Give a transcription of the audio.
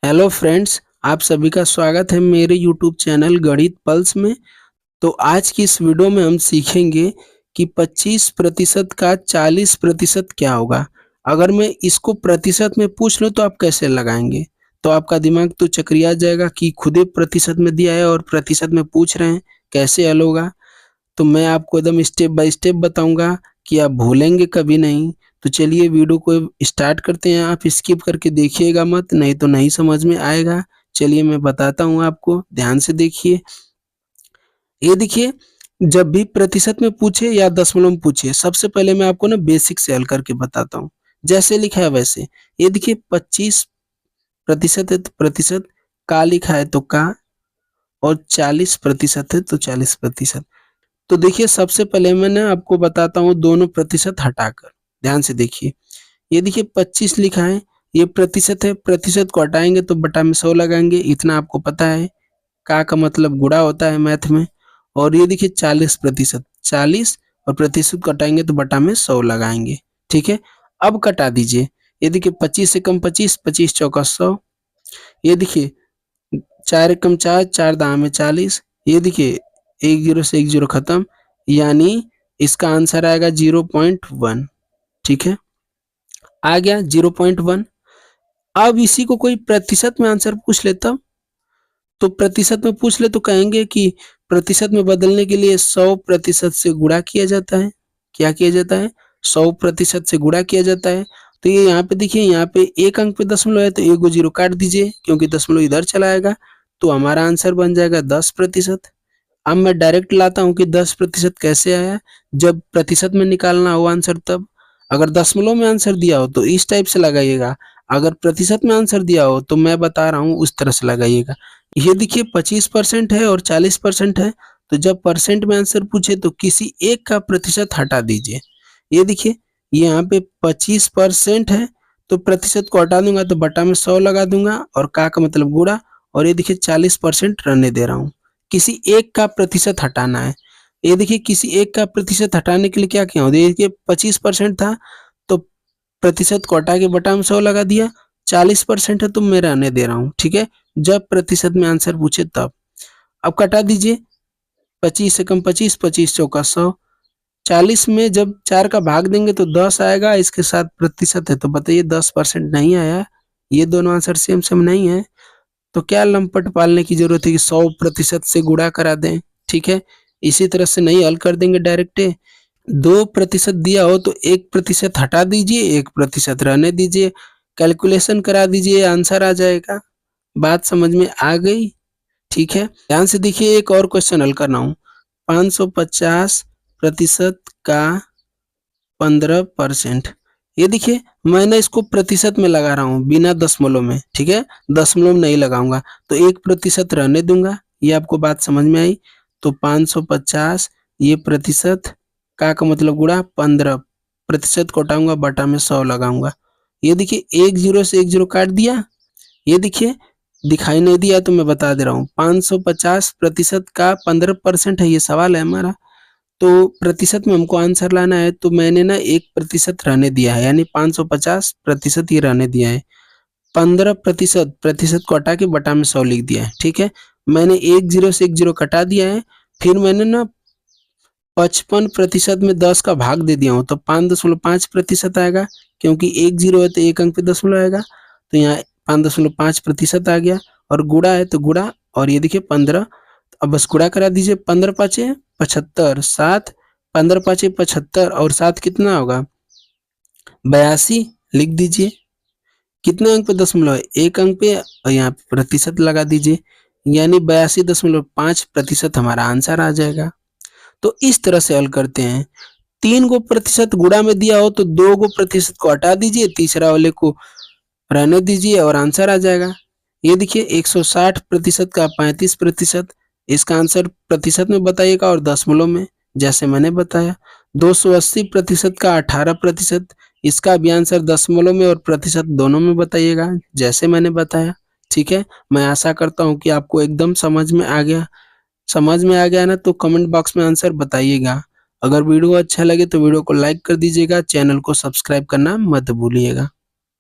Hello friends, आप सभी का स्वागत है मेरे यूट्यूब चैनल गणित पल्स में। तो आज की इस वीडियो में हम सीखेंगे कि 25% का 40% क्या होगा। अगर मैं इसको प्रतिशत में पूछ लूँ तो आप कैसे लगाएंगे? तो आपका दिमाग तो चकरिया जाएगा कि खुद ही प्रतिशत में दिया है और प्रतिशत में पूछ रहे हैं, कैसे हल होगा? तो मैं आपको एकदम स्टेप बाय स्टेप बताऊंगा कि आप भूलेंगे कभी नहीं। तो चलिए वीडियो को स्टार्ट करते हैं। आप स्किप करके देखिएगा मत, नहीं तो नहीं समझ में आएगा। चलिए मैं बताता हूँ आपको, ध्यान से देखिए। ये देखिए, जब भी प्रतिशत में पूछे या दशमलव में पूछे, सबसे पहले मैं आपको ना बेसिक से हल करके बताता हूँ। जैसे लिखा है वैसे। ये देखिए 25% है तो प्रतिशत, का लिखा है तो का, और 40% है तो 40%। तो देखिए सबसे पहले मैं ना आपको बताता हूँ दोनों प्रतिशत हटाकर। ध्यान से देखिए, ये देखिए 25 लिखा है, ये प्रतिशत है, प्रतिशत को हटाएंगे तो बटा में 100 लगाएंगे, इतना आपको पता है। का मतलब गुणा होता है मैथ में। और ये देखिए 40%, 40 और प्रतिशत को हटाएंगे तो बटा में 100 लगाएंगे। ठीक है, अब कटा दीजिए। ये देखिए 25 से कम 25, 25 चौका 100। ये देखिए 4 एकम 4, 4 दाम में 40। ये देखिए एक जीरो से एक जीरो खत्म, यानी इसका आंसर आएगा 0.1। ठीक है, आ गया 0.1। अब इसी को कोई प्रतिशत में आंसर पूछ लेता, तो प्रतिशत में पूछ ले तो कहेंगे कि प्रतिशत में बदलने के लिए 100% से गुणा किया जाता है। क्या किया जाता है? 100% से गुणा किया जाता है। तो ये यहाँ पे देखिए, यहाँ पे एक अंक पे दशमलव है तो एक को जीरो काट दीजिए, क्योंकि दशमलव इधर चला आएगा। तो हमारा आंसर बन जाएगा 10%। अब मैं डायरेक्ट लाता हूँ कि 10% कैसे आया। जब प्रतिशत में निकालना हो आंसर तब। अगर दशमलव में आंसर दिया हो तो इस टाइप से लगाइएगा, अगर प्रतिशत में आंसर दिया हो तो मैं बता रहा हूँ उस तरह से लगाइएगा। ये देखिए 25% है और 40% है, तो जब परसेंट में आंसर पूछे तो किसी एक का प्रतिशत हटा दीजिए। ये देखिए, ये यहाँ पे 25% है, तो प्रतिशत को हटा दूंगा तो बटा में 100 लगा दूंगा, और का मतलब गुणा। और ये देखिए 40% रहने दे रहा हूँ, किसी एक का प्रतिशत हटाना है। ये देखिए किसी एक का प्रतिशत हटाने के लिए क्या किया हूँ, देखिए 25% था तो प्रतिशत को हटा के बटा में 100 लगा दिया। 40% है तो मैं रहने दे रहा हूँ। ठीक है, जब प्रतिशत में आंसर पूछे तब। अब कटा दीजिए, 25 से कम 25, 25 चौका 100। 40 में जब 4 का भाग देंगे तो 10 आएगा, इसके साथ प्रतिशत है तो बताइए 10% नहीं आया। ये दोनों आंसर सेम सेम नहीं है, तो क्या लंपट पालने की जरूरत है कि 100% से गुणा करा दें। ठीक है, इसी तरह से नहीं हल कर देंगे डायरेक्ट। 2% दिया हो तो 1% हटा दीजिए, 1% रहने दीजिए, कैलकुलेशन करा दीजिए, आंसर आ जाएगा। बात समझ में आ गई? ठीक है, ध्यान से देखिए, एक और क्वेश्चन हल करना हूँ। 550% का 15%। ये देखिए मैंने इसको प्रतिशत में लगा रहा हूँ बिना दशमलव में। ठीक है, दशमलव नहीं लगाऊंगा, तो 1% रहने दूंगा। ये आपको बात समझ में आई? तो 550, ये प्रतिशत, का मतलब गुणा 15, प्रतिशत को हटाऊंगा बटा में 100 लगाऊंगा। ये देखिए एक जीरो से एक जीरो काट दिया। ये देखिए दिखाई नहीं दिया तो मैं बता दे रहा हूँ, 550% का 15% है, ये सवाल है हमारा। तो प्रतिशत में हमको आंसर लाना है, तो मैंने ना 1% रहने दिया है, यानी 550% ही रहने दिया है। 15% प्रतिशत को हटा के बटा में 100 लिख दिया है। ठीक है, मैंने एक जीरो से एक जीरो कटा दिया है। फिर मैंने ना 55% में 10 का भाग दे दिया हूँ, तो 5.5% आएगा, क्योंकि एक जीरो है तो एक अंक पे दशमलव आएगा। तो यहाँ 5.5% आ गया, और गुणा है तो गुणा, और ये देखिए 15। अब बस गुणा करा दीजिए, 15 पाँचे 75, 7, 15 पाँचे 75 और 7 कितना होगा? 82 लिख दीजिए। कितने अंक पे दशमलव है? एक अंक पे, और यहाँ पे प्रतिशत लगा दीजिए, यानी 82.5% हमारा आंसर आ जाएगा। तो इस तरह से हल करते हैं। 3% गुणा में दिया हो तो 2% को हटा दीजिए, तीसरा वाले को रहने दीजिए, और आंसर आ जाएगा। ये देखिए 160% का 35%, इसका आंसर प्रतिशत में बताइएगा और दशमलव में, जैसे मैंने बताया। 280% का 18%, इसका भी आंसर दशमलव में और प्रतिशत दोनों में बताइएगा, जैसे मैंने बताया। ठीक है, मैं आशा करता हूँ कि आपको एकदम समझ में आ गया। समझ में आ गया ना, तो कमेंट बॉक्स में आंसर बताइएगा। अगर वीडियो अच्छा लगे तो वीडियो को लाइक कर दीजिएगा, चैनल को सब्सक्राइब करना मत भूलिएगा।